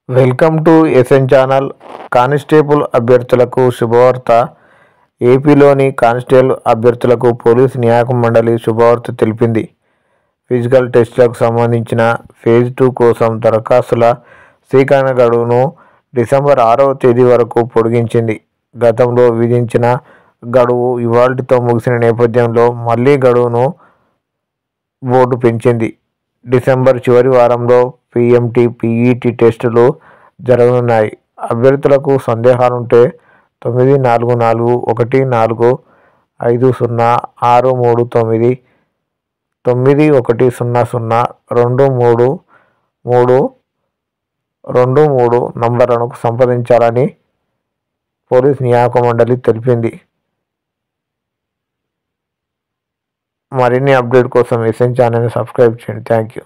Welcome to SN channel. Constable అభ్యర్థులకు శుభవార్త. ఏపీలోని కానిస్టేబుల్ అభ్యర్థులకు పోలీసు న్యాయ మండలి శుభవార్త తెలిపింది. ఫిజికల్ టెస్టులకు సంబంధించిన ఫేజ్ 2 కోసం దరఖాస్తుల స్వీకరణ గడువును డిసెంబర్ 6వ తేదీ వరకు పొడిగించింది. గతంలో విధించిన గడువు ఇవాళ్టితో ముగిసిన నేపథ్యంలో మళ్లీ గడువును బోర్డు పెంచింది. డిసెంబర్ చివరి వారంలో పీఎంటీ, పీఈటీ టెస్టులు జరగనున్నాయి. అభ్యర్థులకు సందేహాలుంటే 9441450639 91002323 నంబర్లను సంప్రదించాలని పోలీసు న్యాయ మండలి తెలిపింది. మరిన్ని అప్డేట్ కోసం ఎస్ఎన్ ఛానల్ని సబ్స్క్రైబ్ చేయండి. Thank you.